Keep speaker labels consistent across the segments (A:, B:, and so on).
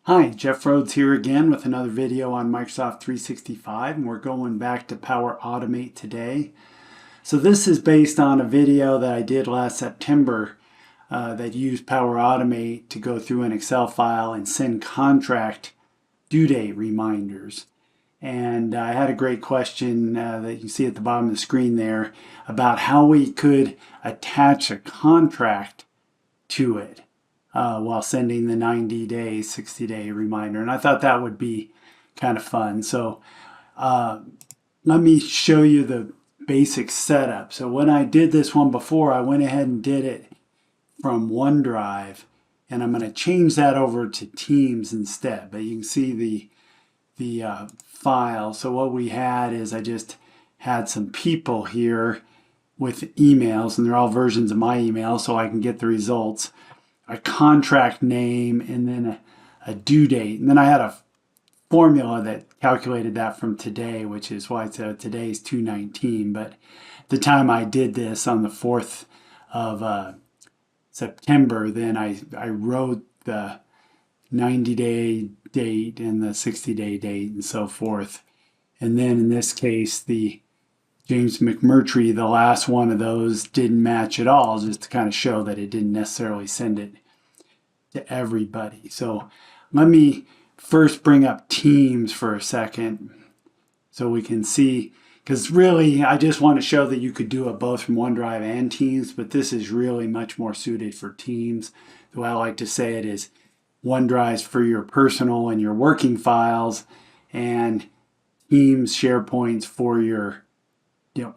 A: Hi, Jeff Rhodes here again with another video on Microsoft 365, and we're going back to Power Automate today. So this is based on a video that I did last September that used Power Automate to go through an Excel file and send contract due date reminders. And I had a great question that you see at the bottom of the screen there about how we could attach a contract to it while sending the 90-day, 60-day reminder. And I thought that would be kind of fun. So let me show you the basic setup. So when I did this one before, I went ahead and did it from OneDrive, and I'm going to change that over to Teams instead. But you can see the file. So what we had is I just had some people here with emails, and they're all versions of my email, so I can get the results, a contract name, and then a due date. And then I had a formula that calculated that from today, which is why today's 2/19. But the time I did this on the 4th of September, then I wrote the 90-day date and the 60-day date and so forth. And then in this case, the James McMurtry, the last one of those, didn't match at all, just to kind of show that it didn't necessarily send it to everybody. So let me first bring up Teams for a second so we can see, because really I just want to show that you could do it both from OneDrive and Teams, but this is really much more suited for Teams. The way I like to say it is OneDrive's for your personal and your working files, and Teams, SharePoint's for your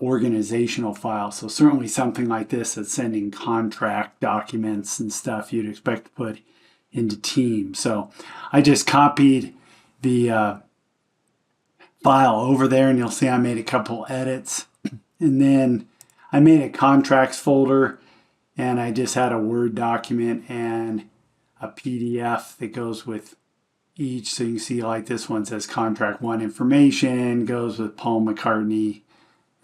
A: organizational files. So certainly something like this that's sending contract documents and stuff you'd expect to put into Teams. So I just copied the file over there, and you'll see I made a couple edits. And then I made a contracts folder, and I just had a Word document and a PDF that goes with each. So you can see like this one says contract 1 information, goes with Paul McCartney,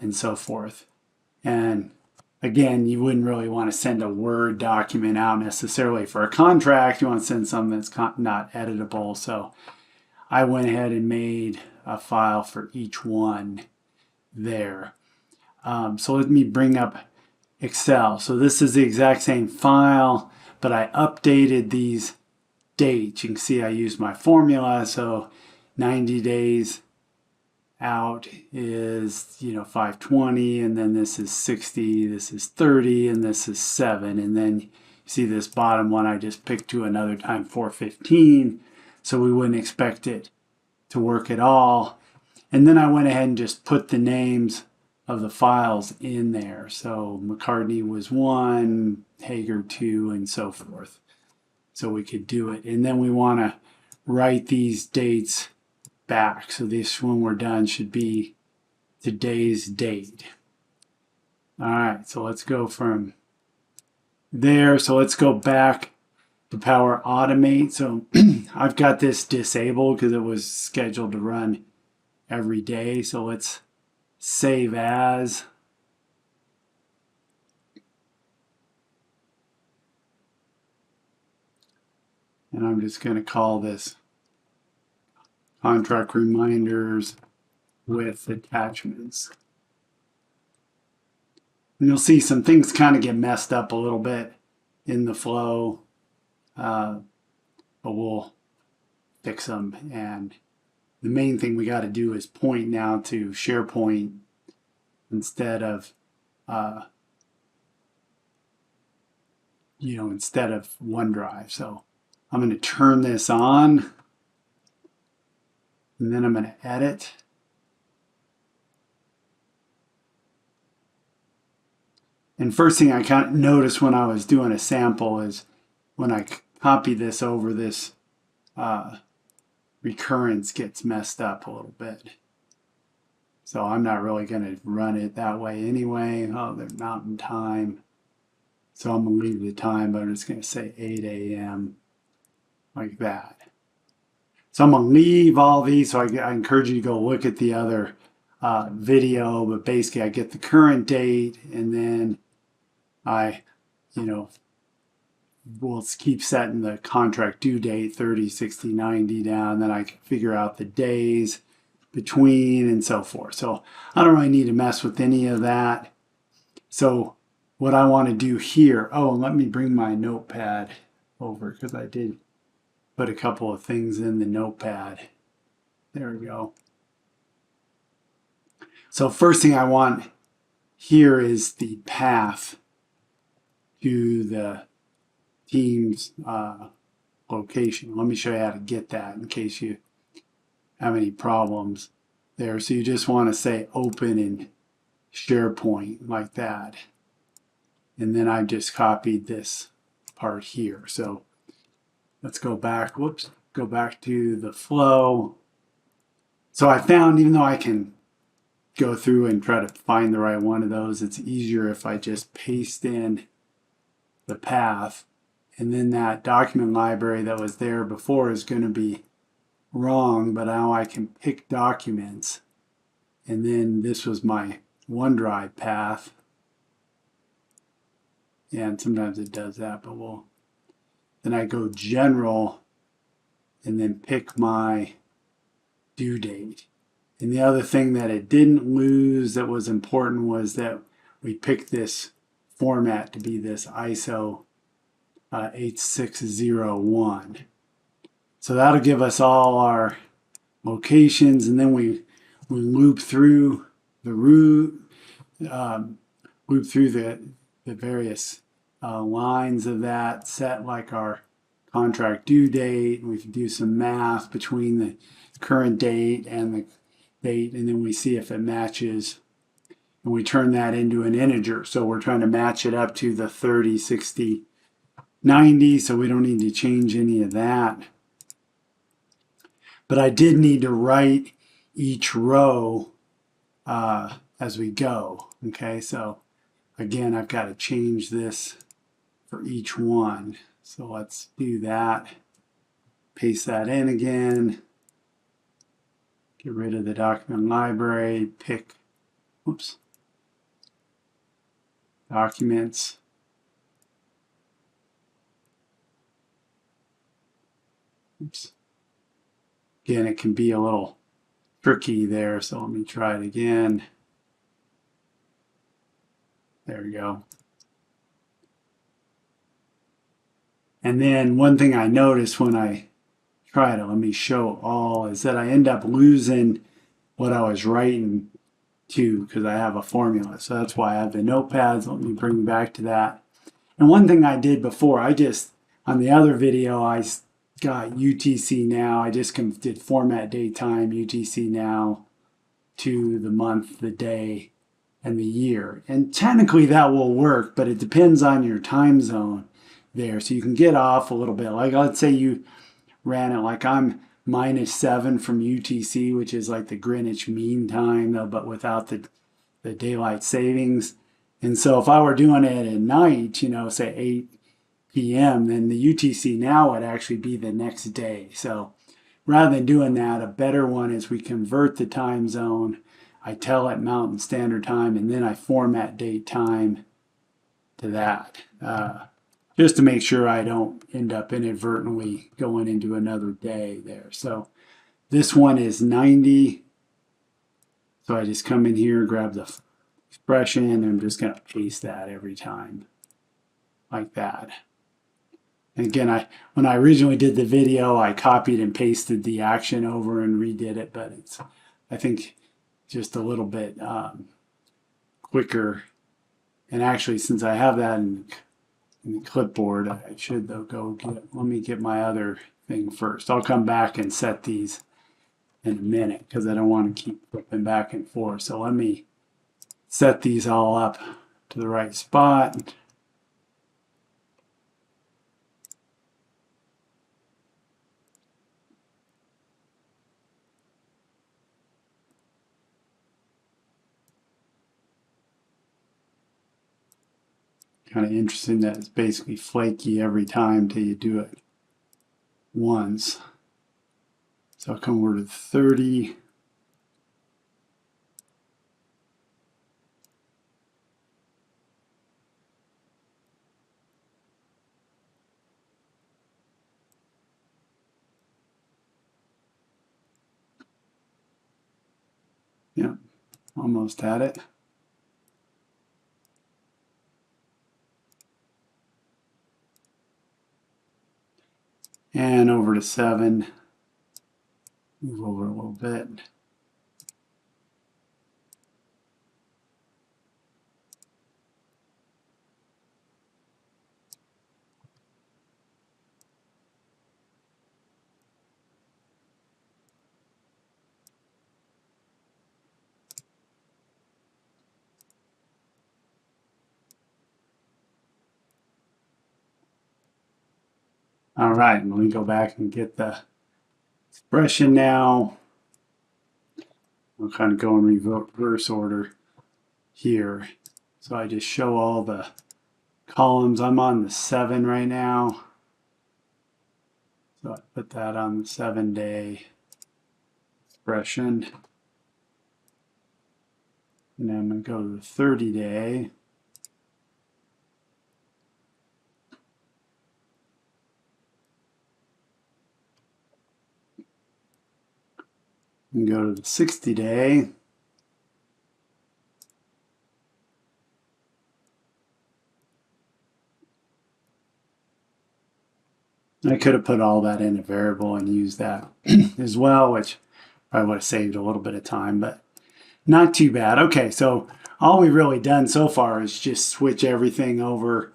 A: and so forth. And again, you wouldn't really want to send a Word document out necessarily for a contract. You want to send something that's not editable. So I went ahead and made a file for each one there. So let me bring up Excel. So this is the exact same file, but I updated these dates. You can see I used my formula. So 90 days out is 520, and then this is 60, this is 30, and this is 7. And then you see this bottom one I just picked to another time, 415, so we wouldn't expect it to work at all. And then I went ahead and just put the names of the files in there. So McCartney was 1, Hager 2, and so forth. So we could do it. And then we want to write these dates back. So this, when we're done, should be today's date. All right, so let's go from there. So let's go back to Power Automate. So I've got this disabled because it was scheduled to run every day. So let's save as. And I'm just going to call this contract reminders with attachments. And you'll see some things kind of get messed up a little bit in the flow, but we'll fix them. And the main thing we got to do is point now to SharePoint instead of instead of OneDrive. So I'm going to turn this on, and then I'm going to edit. And first thing I kind of noticed when I was doing a sample is when I copy this over, this recurrence gets messed up a little bit. So I'm not really going to run it that way anyway. Oh, the mountain time. So I'm going to leave the time, but I'm just going to say 8 a.m. like that. So I'm going to leave all these, so I encourage you to go look at the other video, but basically I get the current date, and then I, we'll keep setting the contract due date 30, 60, 90 down. Then I can figure out the days between and so forth. So I don't really need to mess with any of that. So what I want to do here, oh, and let me bring my notepad over because I did put a couple of things in the notepad. There we go. So first thing I want here is the path to the team's location. Let me show you how to get that in case you have any problems there. So you just want to say open in SharePoint like that. And then I've just copied this part here. So let's go back. Whoops. Go back to the flow. So I found, even though I can go through and try to find the right one of those, it's easier if I just paste in the path, and then that document library that was there before is going to be wrong, but now I can pick documents, and then this was my OneDrive path, and sometimes it does that, but then I go general and then pick my due date. And the other thing that it didn't lose that was important was that we picked this format to be this ISO 8601. So that'll give us all our locations, and then we loop through the route, loop through the various lines of that, set like our contract due date, and we can do some math between the current date and the date, and then we see if it matches, and we turn that into an integer. So we're trying to match it up to the 30, 60, 90, so we don't need to change any of that. But I did need to write each row as we go. Okay, so again, I've got to change this for each one. So let's do that. Paste that in again. Get rid of the document library, pick, oops, documents. Oops. Again, it can be a little tricky there, so let me try it again. There we go. And then one thing I noticed when I try to, let me show all, is that I end up losing what I was writing to because I have a formula. So that's why I have the notepads. Let me bring back to that. And one thing I did before, on the other video, I got UTC now. I just did format date time, UTC now to the month, the day, and the year. And technically that will work, but it depends on your time zone there. So you can get off a little bit. Like let's say you ran it like I'm -7 from UTC, which is like the Greenwich Mean Time, though, but without the daylight savings. And so if I were doing it at night, say 8 p.m., then the UTC now would actually be the next day. So rather than doing that, a better one is we convert the time zone. I tell it Mountain Standard Time, and then I format date time to that. Just to make sure I don't end up inadvertently going into another day there. So this one is 90. So I just come in here, grab the expression, and I'm just going to paste that every time like that. And again, when I originally did the video, I copied and pasted the action over and redid it, but it's, I think, just a little bit quicker. And actually, since I have that in the clipboard, I should though let me get my other thing first. I'll come back and set these in a minute because I don't want to keep flipping back and forth. So let me set these all up to the right spot. Kind of interesting that it's basically flaky every time till you do it once. So I'll come over to 30. Yep, almost had it. And over to 7. Move over a little bit. All right, let me go back and get the expression now. I'll kind of go in reverse order here. So I just show all the columns. I'm on the 7 right now. So I put that on the 7-day expression. And then I'm going to go to the 30-day. And go to the 60-day. I could have put all that in a variable and used that as well, which probably would have saved a little bit of time, but not too bad. Okay, so all we've really done so far is just switch everything over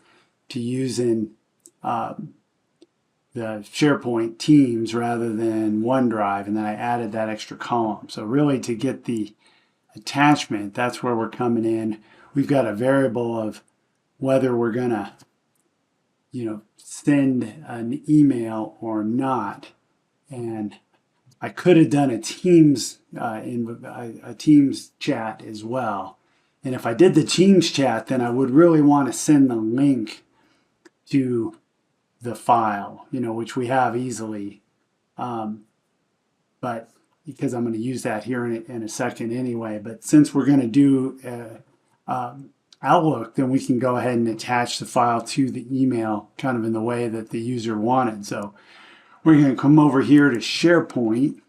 A: to using the SharePoint Teams rather than OneDrive, and then I added that extra column. So really to get the attachment, that's where we're coming in. We've got a variable of whether we're gonna, send an email or not. And I could have done a Teams Teams chat as well. And if I did the Teams chat, then I would really want to send the link to the file, which we have easily. But because I'm going to use that here in a second anyway. But since we're going to do Outlook, then we can go ahead and attach the file to the email kind of in the way that the user wanted. So we're going to come over here to SharePoint.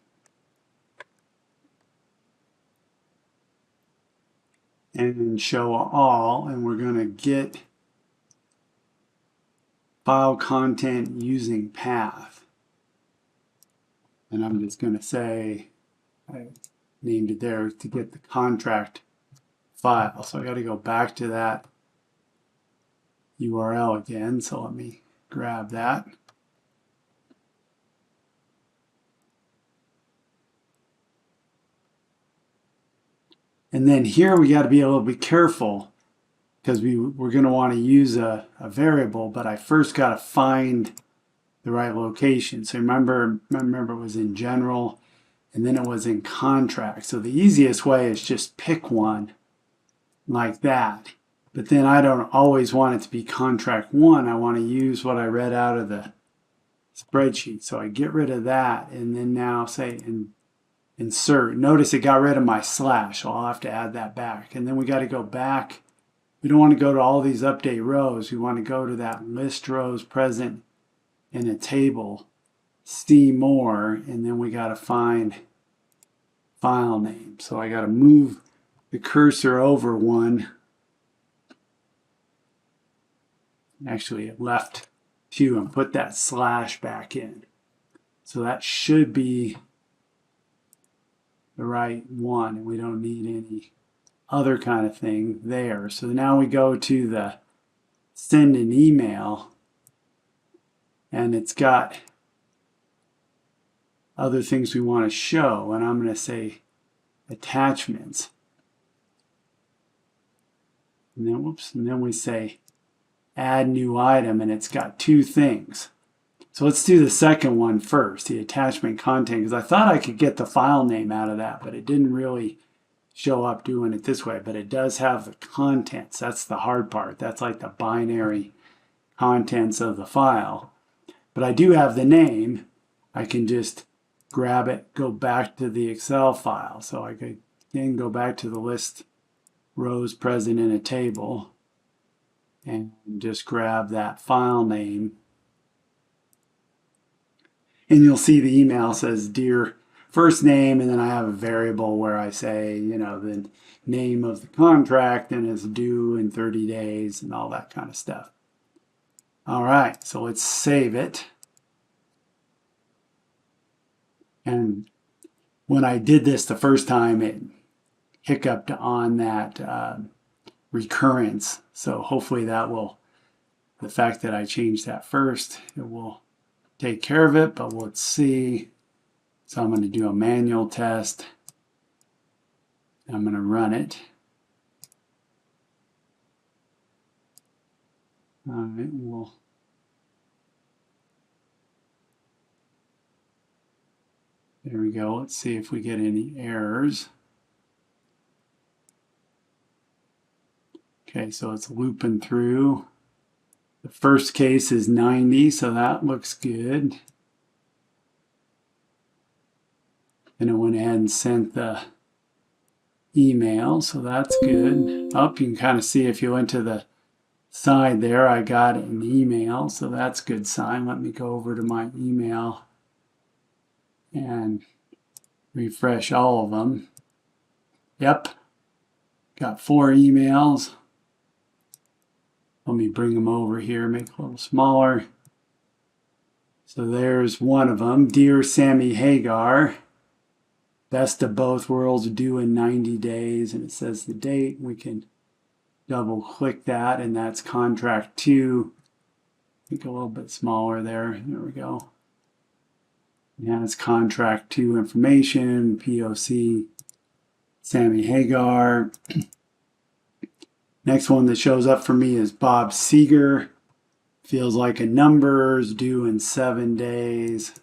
A: And show all, and we're going to get file content using path. And I'm just going to say, I named it there to get the contract file. So I got to go back to that URL again. So let me grab that. And then here we got to be a little bit careful because we're going to want to use a variable, but I first got to find the right location. So remember it was in general and then it was in contract. So the easiest way is just pick one like that. But then I don't always want it to be contract 1. I want to use what I read out of the spreadsheet. So I get rid of that and then now say insert. Notice it got rid of my slash, so I'll have to add that back. And then we got to go back. We don't want to go to all these update rows. We want to go to that list rows present in a table, see more, and then we got to find file name. So I got to move the cursor over one. Actually, it left 2 and put that slash back in. So that should be the right one, and we don't need any other kind of thing there. So now we go to the send an email, and it's got other things we want to show, and I'm going to say attachments. And then we say add new item, and it's got 2 things. So let's do the second one first, the attachment content, because I thought I could get the file name out of that, but it didn't really show up doing it this way. But it does have the contents. That's the hard part. That's like the binary contents of the file. But I do have the name. I can just grab it, go back to the Excel file. So I could then go back to the list rows present in a table and just grab that file name. And you'll see the email says, Dear first name, and then I have a variable where I say, you know, the name of the contract and it's due in 30 days and all that kind of stuff. All right, so let's save it. And when I did this the first time, it hiccuped on that recurrence. So hopefully that will, the fact that I changed that first, it will take care of it, but let's see. So I'm going to do a manual test. I'm going to run it. All right, there we go. Let's see if we get any errors. Okay, so it's looping through. The first case is 90, so that looks good. And it went ahead and sent the email, so that's good. Oh, you can kind of see if you went to the side there, I got an email, so that's a good sign. Let me go over to my email and refresh all of them. Yep, got 4 emails. Let me bring them over here, make it a little smaller. So there's one of them. Dear Sammy Hagar, best of both worlds, due in 90 days. And it says the date. We can double click that, and that's contract 2. Make it a little bit smaller there. There we go. Yeah, it's contract 2 information, POC, Sammy Hagar. Next one that shows up for me is Bob Seeger. Feels like a number, is due in 7 days.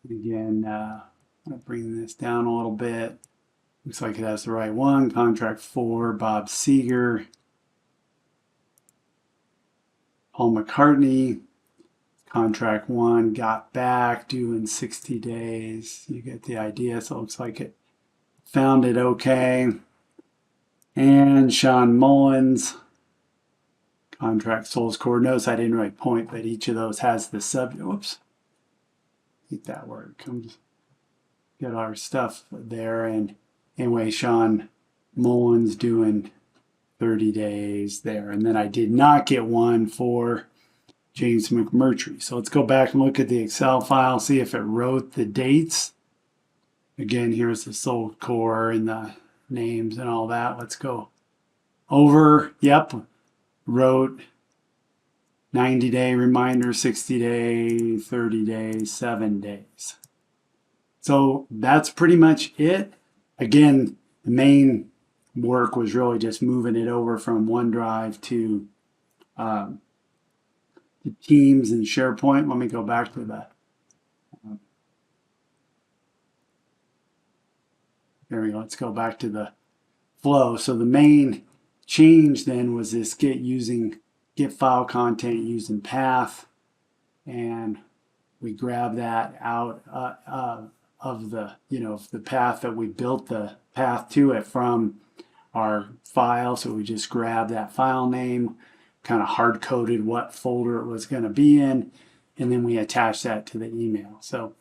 A: Again, I'll bring this down a little bit. Looks like it has the right one. Contract 4, Bob Seeger. Paul McCartney. Contract 1, got back, due in 60 days. You get the idea. So it looks like it found it okay. And Sean Mullins, contract source code. Notice I didn't really point, but each of those has the subject. Whoops. Get that where it comes. Get our stuff there. And anyway, Sean Mullins doing 30 days there. And then I did not get one for James McMurtry. So let's go back and look at the Excel file, see if it wrote the dates. Again, here's the sold core and the names and all that. Let's go over. Yep, wrote 90-day reminder, 60-day, 30 days, 7 days. So that's pretty much it. Again, the main work was really just moving it over from OneDrive to Teams and SharePoint. Let me go back to that. There we go. Let's go back to the flow. So the main change then was this get file content using path, and we grab that out of the the path that we built the path to it from our file. So we just grab that file name, kind of hard coded what folder it was going to be in, and then we attach that to the email. So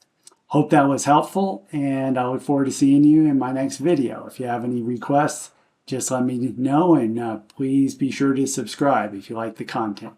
A: hope that was helpful, and I look forward to seeing you in my next video. If you have any requests, just let me know, and please be sure to subscribe if you like the content.